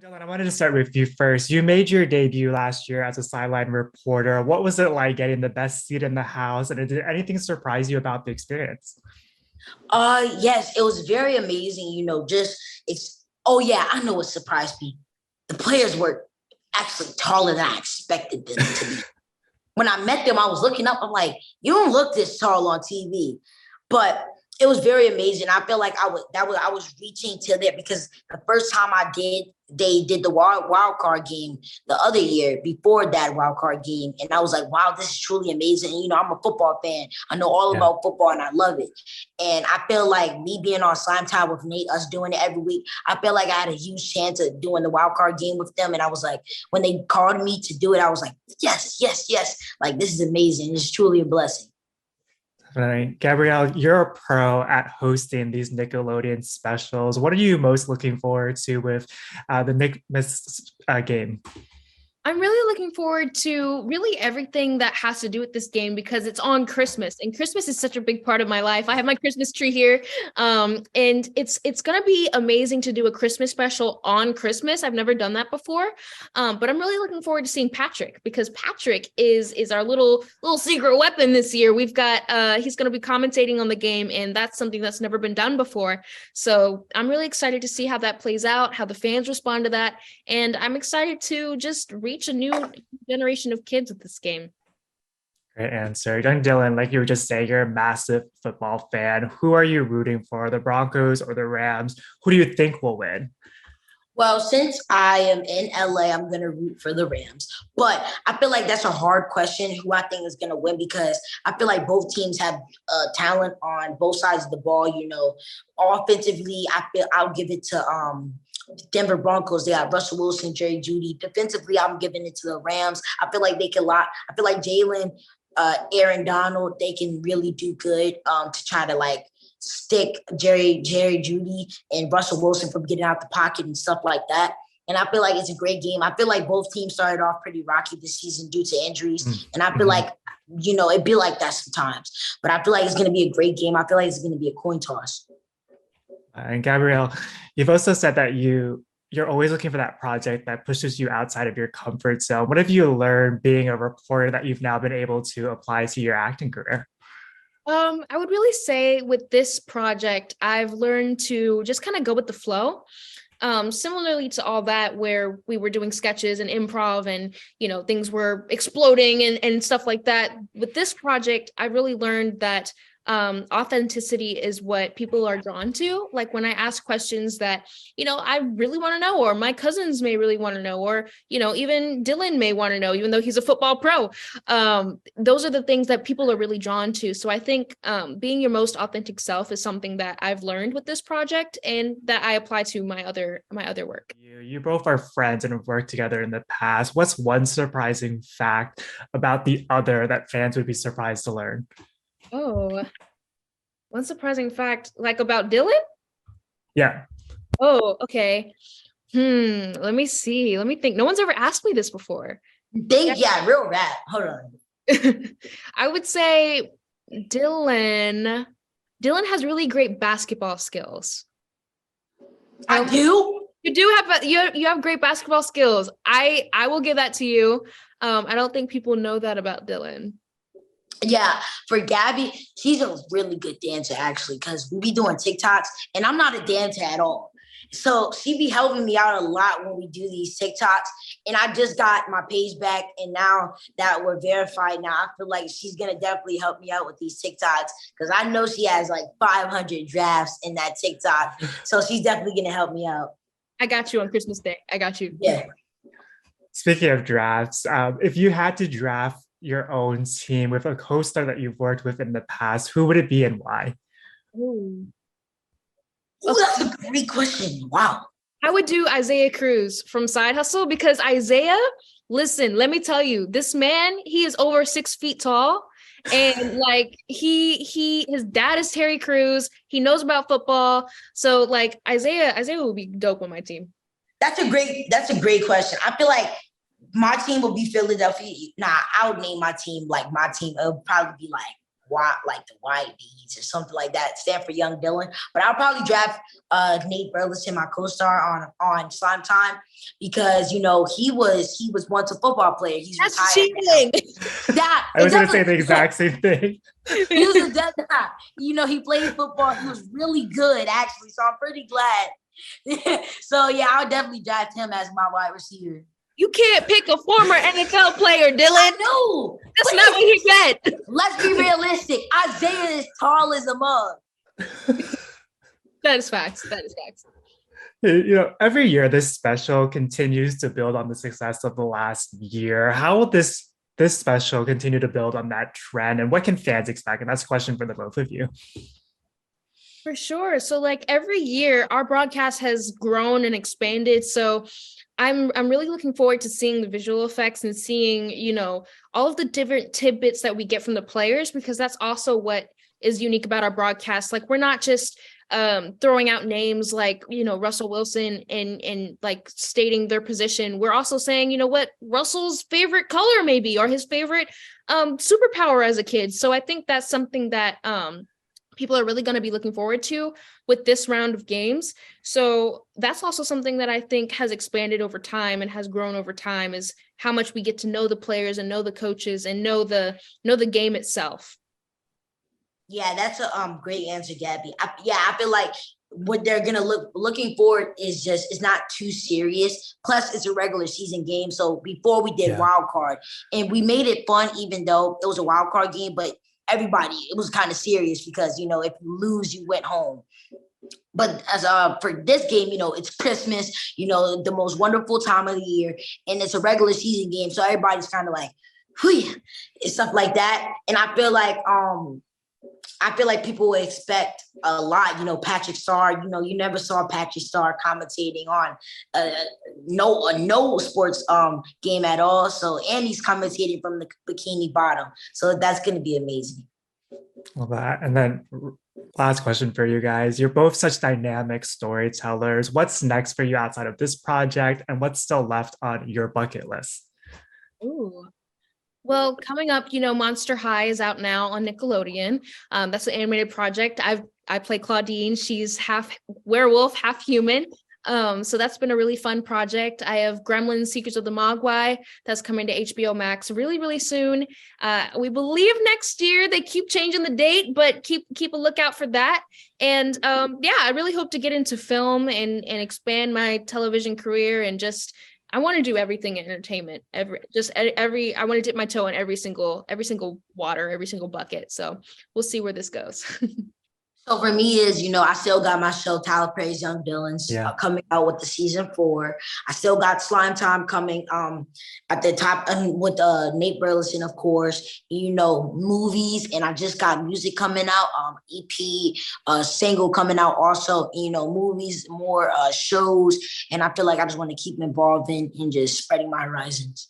Dylan, I wanted to start with you first. You made your debut last year as a sideline reporter. What was it like getting the best seat in the house? And did anything surprise you about the experience? Yes, it was very amazing. Oh yeah, I know what surprised me. The players were actually taller than I expected them to be. When I met them, I was looking up. I'm like, you don't look this tall on TV, but it was very amazing. I feel like I was reaching to there because the first time they did the wild card game the other year before that wild card game, and I was like, wow, this is truly amazing. And, I'm a football fan. I know all about football, and I love it. And I feel like me being on Slime Time with Nate, us doing it every week, I feel like I had a huge chance of doing the wild card game with them. And I was like, when they called me to do it, I was like, yes, yes, yes. Like, this is amazing. It's truly a blessing. Right. Gabrielle, you're a pro at hosting these Nickelodeon specials. What are you most looking forward to with the Nickmas game? I'm really looking forward to really everything that has to do with this game because it's on Christmas, and Christmas is such a big part of my life. I have my Christmas tree here, and it's gonna be amazing to do a Christmas special on Christmas. I've never done that before, but I'm really looking forward to seeing Patrick because Patrick is our little secret weapon this year. We've got he's gonna be commentating on the game, and that's something that's never been done before. So I'm really excited to see how that plays out, how the fans respond to that, and I'm excited to just reach a new generation of kids with this game. Great answer. Young Dylan, like you were just saying, you're a massive football fan. Who are you rooting for, the Broncos or the Rams? Who do you think will win? Well, since I am in LA, I'm going to root for the Rams. But I feel like that's a hard question who I think is going to win because I feel like both teams have talent on both sides of the ball. Offensively, I'll give it to Denver Broncos. They got Russell Wilson, Jerry Jeudy. Defensively, I'm giving it to the Rams. I feel like they can lot. I feel like Jalen, Aaron Donald, they can really do good to try to stick Jerry Jeudy and Russell Wilson from getting out the pocket and stuff like that. And I feel like it's a great game. I feel like both teams started off pretty rocky this season due to injuries. And I feel like, it'd be like that sometimes. But I feel like it's going to be a great game. I feel like it's going to be a coin toss. And Gabrielle, you've also said that you're always looking for that project that pushes you outside of your comfort zone. What have you learned being a reporter that you've now been able to apply to your acting career? I would really say with this project, I've learned to just kind of go with the flow. Similarly to all that, where we were doing sketches and improv and, things were exploding and stuff like that. With this project, I really learned that authenticity is what people are drawn to. Like when I ask questions that, I really want to know, or my cousins may really want to know, or, even Dylan may want to know, even though he's a football pro. Those are the things that people are really drawn to. So I think being your most authentic self is something that I've learned with this project and that I apply to my other work. You both are friends and have worked together in the past. What's one surprising fact about the other that fans would be surprised to learn? Oh, one surprising fact, about Dylan? Yeah. Oh, okay. Let me see. Let me think. No one's ever asked me this before. Real rap. Hold on. I would say Dylan has really great basketball skills. I do? You do have you have great basketball skills. I will give that to you. I don't think people know that about Dylan. Yeah, for Gabby, she's a really good dancer, actually, because we be doing TikToks, and I'm not a dancer at all. So she be helping me out a lot when we do these TikToks, and I just got my page back, and now that we're verified now, I feel like she's going to definitely help me out with these TikToks, because I know she has 500 drafts in that TikTok, so she's definitely going to help me out. I got you on Christmas Day. I got you. Yeah. Speaking of drafts, if you had to draft your own team with a co-star that you've worked with in the past, who would it be and why? Ooh, that's a great question. Wow. I would do Isaiah Cruz from Side Hustle because Isaiah, listen, let me tell you, this man, he is over 6 feet tall. And his dad is Terry Crews. He knows about football. So Isaiah will be dope on my team. That's a great question. I feel like my team will be Philadelphia. Nah, I would name my team my team. It would probably be the YBs or something like that, stand for Young Dylan. But I'll probably draft Nate Burleson, my co-star, on Slime Time, because he was once a football player. He's That's retired cheating. now. I was going to say the exact same thing. He was a dead guy. He played football. He was really good, actually. So I'm pretty glad. So yeah, I'll definitely draft him as my wide receiver. You can't pick a former NFL player, Dylan. I know. That's not what he said. Let's be realistic. Isaiah is tall as a mug. That is facts. That is facts. Every year this special continues to build on the success of the last year. How will this special continue to build on that trend, and what can fans expect? And that's a question for the both of you. For sure. So like every year our broadcast has grown and expanded. So I'm really looking forward to seeing the visual effects and seeing, all of the different tidbits that we get from the players, because that's also what is unique about our broadcast. Like, we're not just throwing out names like, Russell Wilson and like stating their position. We're also saying, what Russell's favorite color may be, or his favorite superpower as a kid. So I think that's something that people are really going to be looking forward to with this round of games. So that's also something that I think has expanded over time and has grown over time, is how much we get to know the players and know the coaches and know the game itself. Yeah, that's a great answer, Gabby. I feel like what they're gonna looking forward is it's not too serious. Plus, it's a regular season game. So before we did wild card, and we made it fun, even though it was a wild card game, but it was kind of serious because, if you lose, you went home. But as for this game, it's Christmas, the most wonderful time of the year, and it's a regular season game. So everybody's kind of like, whew, and stuff like that. And I feel like people would expect a lot. Patrick Star, you never saw Patrick Star commentating on no sports game at all. So, and he's commentating from the Bikini Bottom. So that's going to be amazing. Well, that, and then last question for you guys. You're both such dynamic storytellers. What's next for you outside of this project, and what's still left on your bucket list? Ooh. Well, coming up, Monster High is out now on Nickelodeon. That's an animated project. I play Claudine. She's half werewolf, half human. So that's been a really fun project. I have Gremlins Secrets of the Mogwai that's coming to HBO Max really, really soon. We believe next year. They keep changing the date, but keep a lookout for that. And I really hope to get into film and expand my television career, and just I want to do everything in entertainment. I want to dip my toe in every single water, every single bucket. So we'll see where this goes. So for me is, I still got my show, Tyler Perry's Young Villains, coming out with the season 4. I still got Slime Time coming at the top, and with Nate Burleson, of course, movies. And I just got music coming out, EP, single coming out also, movies, more shows. And I feel like I just want to keep involved in just spreading my horizons.